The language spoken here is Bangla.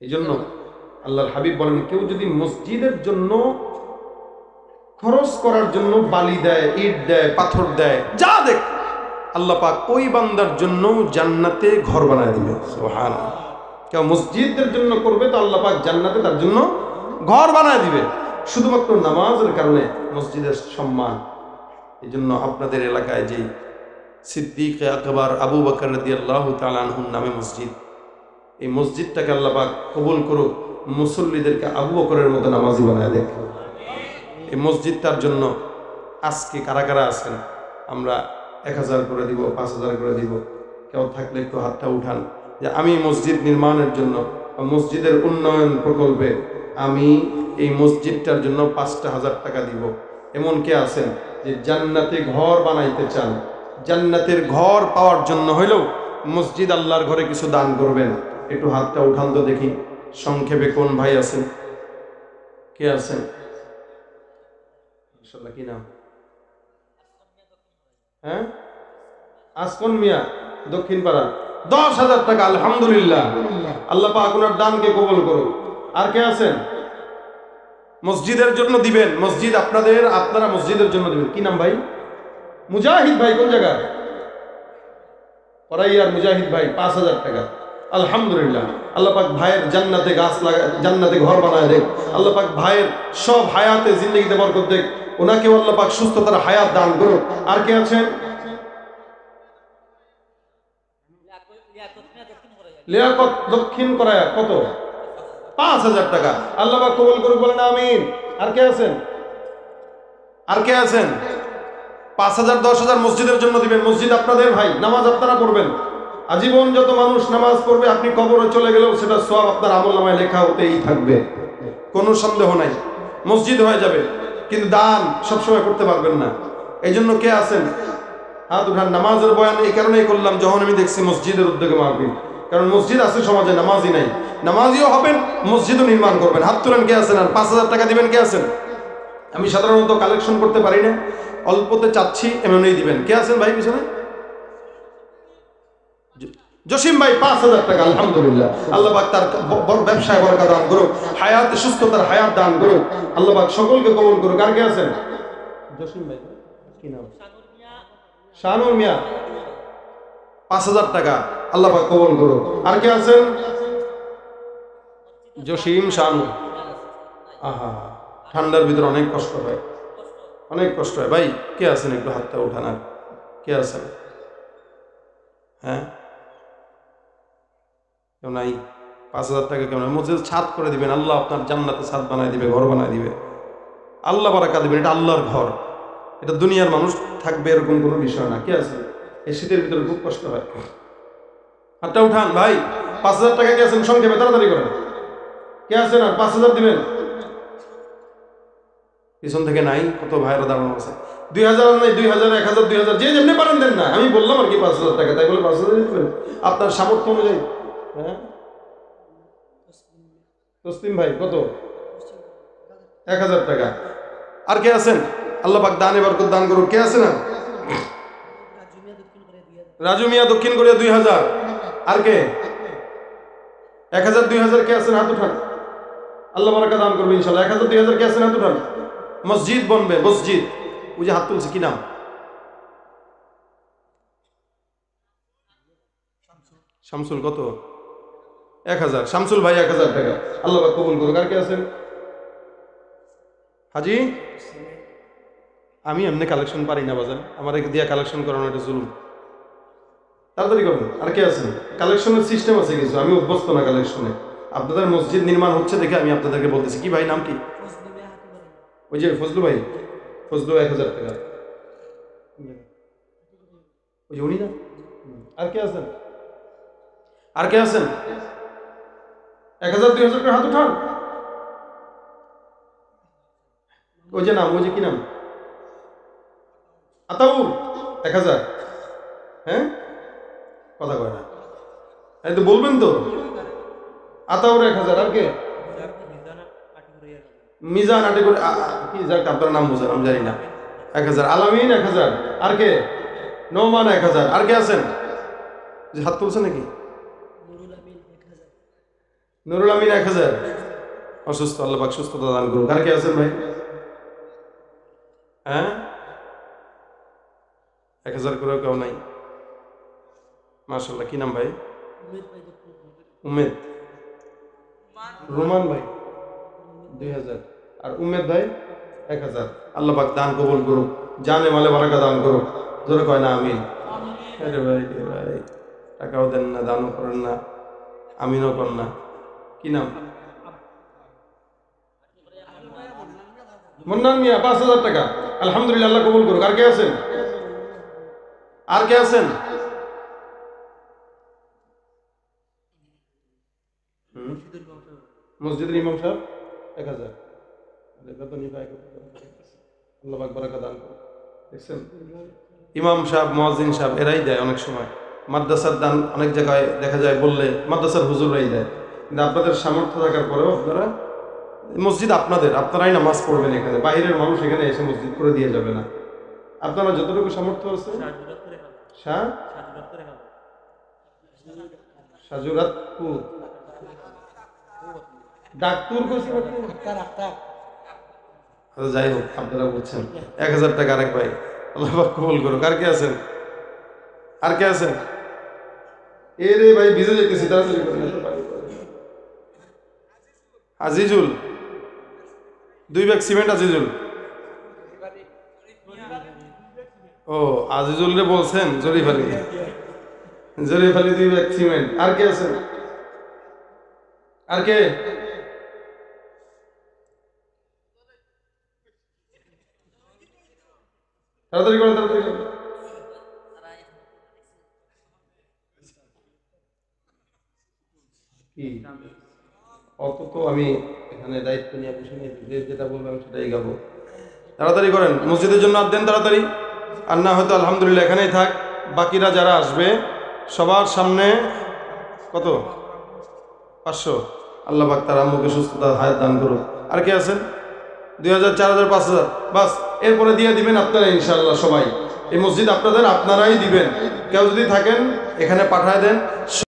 এই জন্য আল্লাহর হাবিব বলেন, কেউ যদি মসজিদের জন্য খরচ করার জন্য বালি দেয়, ইট দেয়, পাথর দেয়, যা দেখ, আল্লাহ পাক ওই বান্দার জন্য জান্নাতে ঘর বানায় দিবে। সুবহানাল্লাহ। কেউ মসজিদের জন্য করবে তো আল্লাহ পাক জান্নাতে তার জন্য ঘর বানায় দিবে, শুধুমাত্র নামাজের কারণে মসজিদের সম্মান। এই জন্য আপনাদের এলাকায় যে সিদ্দিক আকবর আবু বকর রাদিয়াল্লাহু তাআলা আনহুর নামে মসজিদ, এই মসজিদটাকে আল্লাহ পাক কবুল করুক, মুসল্লিদেরকে আবু বকরের মতো নামাজি বানায় দেখ। এই মসজিদটার জন্য আজকে কারা কারা আছেন, আমরা 1000 করে দিব, 5000 করে দিব, কেউ থাকলে একটু হাতটা উঠান যে আমি মসজিদ নির্মাণের জন্য, মসজিদের উন্নয়ন প্রকল্পে আমি এই মসজিদটার জন্য 5000 টাকা দিব। এমন কে আছেন যে জান্নাতে ঘর বানাইতে চান, জান্নাতের ঘর পাওয়ার জন্য হইলেও মসজিদ আল্লাহর ঘরে কিছু দান করবেন? একটু হাতটা উঠান তো দেখি। সংক্ষেপে কোন ভাই আছেন, কে আছেন? মাশাআল্লাহ, কি নাম? হ্যাঁ, আসকন মিয়া, দক্ষিণ পাড়া, 10,000 টাকা। আলহামদুলিল্লাহ, আল্লাহ পাক ওনার দানকে কবুল করুন। আর কে আছেন? মসজিদের জন্য দিবেন, মসজিদ আপনারা মসজিদের জন্য দিবেন। কি নাম ভাই? মুজাহিদ ভাই, কোন জায়গা? পরাইয়ার মুজাহিদ ভাই, 5,000 টাকা। আলহামদুলিল্লাহ, আল্লাহ পাক ভাইয়ের জান্নাতে গাছ লাগা, জান্নাতে ঘর বানায় দেখ। আল্লাহ পাক ভাইয়ের সব হায়াতে জিন্দগিতে বরকত দেখ, ওনাকেও আল্লাহ পাক সুস্থতার হায়াত দান করুক। আর কে আছেন? লিয়াকত দক্ষিণ করায়া, কত? 5,000 টাকা। আল্লাহ পাক কবুল করুক, বলেন আমিন। আর কে আছেন? আর কে আছেন? 5,000 10,000 মসজিদের জন্য দিবেন। মসজিদ আপনাদের ভাই, নামাজ আপনারা পড়বেন। আজীবন যত মানুষ নামাজ পড়বে, আপনি কবরে চলে গেলেও সেটা সওয়াব আপনার আমলনামায় লেখা হতেই থাকবে, কোনো সন্দেহ নাই। মসজিদ হয়ে যাবে, কিন্তু দান সবসময় করতে পারবেন না। এই জন্য কে আছেন? হাত উঠান। নামাজের বয়ান এই কারণেই করলাম, যখন আমি দেখছি মসজিদের উদ্যোগে মাহফিল, কারণ মসজিদ আছে সমাজে, নামাজই নাই। নামাজিও হবেন, মসজিদও নির্মাণ করবেন। হাত তুলেন কে আছেন? আর 5,000 টাকা দিবেন কে আছেন? আমি সাধারণত কালেকশন করতে পারি না, অল্পতে চাচ্ছি, এমনই দিবেন। কে আছেন ভাই পিছনে? জসিম ভাই, 5,000 টাকা। আলহামদুলিল্লাহ, আল্লাহ পাক তার ব্যবসায় বরকত দান করুক, হায়াত সুস্থতার হায়াত দান করুক, আল্লাহ পাক সকলকে কবুল করুক। আর কে আছেন? জসিম ভাই, কি নাম? শানুর মিয়া, 5,000 টাকা। আল্লাহ পাক কবুল করুক। আর কে আছেন? জসিম, শানু। আহা, ঠান্ডার ভিতরে অনেক কষ্ট হয়, অনেক কষ্ট হয়। ভাই কে আছেন? একটু হাতটা উঠান। আর কে আছেন? হ্যাঁ, কেউ নাই? 5,000 টাকা কেমন? মসজিদ ছাদ করে দিবেন, আল্লাহ আপনার জান্নাতে ছাদ বানায় দিবে, ঘর বানায় দিবে, আল্লাহ বারাকা দিবেন। এটা আল্লাহর ঘর, এটা দুনিয়ার মানুষ থাকবে এরকম কোনো বিষয় না। কে আছে? এই শীতের ভিতরে খুব কষ্ট হয়। হাতটা উঠান ভাই। 5,000 টাকা কে আছেন? সংক্ষেপে তাড়াতাড়ি করেন। কে আছেন? আর 5,000 দিবেন? পিছন থেকে নাই, কত ভাইরা দাঁড়ানো আছে। 2,000 নাই, 2,000, 1,000, 2,000, যে যেমনি পারেন দেন না। আমি বললাম আর কি 5,000 টাকা, তাই বলে 5,000 দিবেন আপনার সামর্থ্য অনুযায়ী। হ্যাঁ, তসলিম ভাই, কত? 1,000 টাকা। আর কে আছেন? আল্লাহ পাক দানে বরকত দান করুক। কে আছেন? রাজু মিয়া, দক্ষিণ কোরিয়া, 2,000। আর কে? 1,000, 2,000 কে আছেন? হাত উঠান, আল্লাহ বারাকা দান করবে ইনশাআল্লাহ। 1,000, 2,000 কে আছেন? হাত উঠান। মসজিদ বনবে, মসজিদ। ওই যে হাত তুলছে, কি নাম? শামসুল, কত? 1,000। শামসুল ভাই, 1,000 টাকা। আল্লাহ পাক কবুল করুক। আর কে আছেন? হাজি, আমি এমনি কালেকশন পারি না বাজার, আমার দিয়ে কালেকশন করানো এটা জুলুম। তাড়াতাড়ি করুন। আর কে আছেন? কালেকশনের সিস্টেম আছে কিছু, আমি অভ্যস্ত না কালেকশনে। আপনাদের মসজিদ নির্মাণ হচ্ছে দেখে আমি আপনাদেরকে বলতেছি। কি ভাই নাম কি? ওই যে ফজলু ভাই, ফজলু, 1,000 টাকা। ওই যে উনি না? আর কে আছেন? আর কে আছেন? 1,000, 2,000 করে হাত উঠান। ওই যে নাম, ওই যে কি নাম? আতাউর, 1,000। হ্যাঁ, কথা কয় না, এই তো বলবেন তো। আতাউর 1,000। আর কে? মিজান, আটে করে কি যাক, আপনার নাম বুঝেন, আমি জানি না। 1,000। আলামিন, 1,000। আর কে? নোমান, 1,000। আর কে আছেন? যে হাত তুলছে নাকি? নুরুল আমিন 1000 অসুস্থ, আল্লাহ পাক সুস্থতা দান করুন। কার কে আছেন ভাই? হ্যাঁ 1000 করে কেউ নাই? মাশাআল্লাহ। কি নাম ভাই? উমেদ। রোমান ভাই 2000 আর উমেদ ভাই 1000। আল্লাহ পাক দান কবুল করুক, জানে মালে বারাকা দান করুক। জোরে কয় না আমিন। আরে ভাই রে ভাই, টাকাও দেন না, দানও করেন না, আমিনও করেন না। কি নাম? মন্নান মিয়া 5000 টাকা। আলহামদুলিল্লাহ, আল্লাহ কবুল করুক। আর কে আছেন? আর কে আছেন? মসজিদের ইমাম সাহেব 1000। আল্লাহ পাক বারাকা দান করুন। দেখছেন, ইমাম সাহেব, মুয়াজ্জিন সাহেব এরাই দেয় অনেক সময়। মাদ্রাসার দান অনেক জায়গায় দেখা যায় বললে মাদ্রাসার হুজুররাই দেয়, কিন্তু আপনাদের সামর্থ্য থাকার পরেও আপনারা, মসজিদ আপনাদের, আপনারাই নামাজ পড়বেন এখানে, বাইরের মানুষ এখানে এসে মসজিদ করে দিয়ে যাবে না। আপনারা যতটুকু সামর্থ্য আছে। সাজুরাতপুর ডাক্তুর যাই হোক, আপনারা বলছেন 1000 টাকা আরেক ভাই। আল্লাহ পাক কবুল করুক। আর কে আছেন? আর কে আছেন? এ রে ভাই, ভিজে যেতেছি, তাড়াতাড়ি করেন। Azizul 2 bag cement. আজিজুল, ও আজিজুল রে বলছেন জরিফ আলী। Jorif Ali 2 bag cement. আর কে আছেন? আর কে? তাড়াতাড়ি করেন, তাড়াতাড়ি করেন। কি অত তো আমি এখানে দায়িত্ব নিয়ে বসে নিয়ে যেটা বলবো আমি সেটাই গাবো। তাড়াতাড়ি করেন, মসজিদের জন্য আর দেন তাড়াতাড়ি। আর না হয়তো আলহামদুলিল্লাহ এখানেই থাক। বাকিরা যারা আসবে সবার সামনে কত? 500। আল্লাহ পাক তার আম্মুকে সুস্থতা হায়াত দান করুক। আর কে আছেন? 2000, 4000, 5000, বাস। এরপরে দিয়ে দিবেন আপনারা ইনশাআল্লাহ সবাই। এই মসজিদ আপনাদের, আপনারাই দিবেন। কেউ যদি থাকেন এখানে পাঠায় দেন।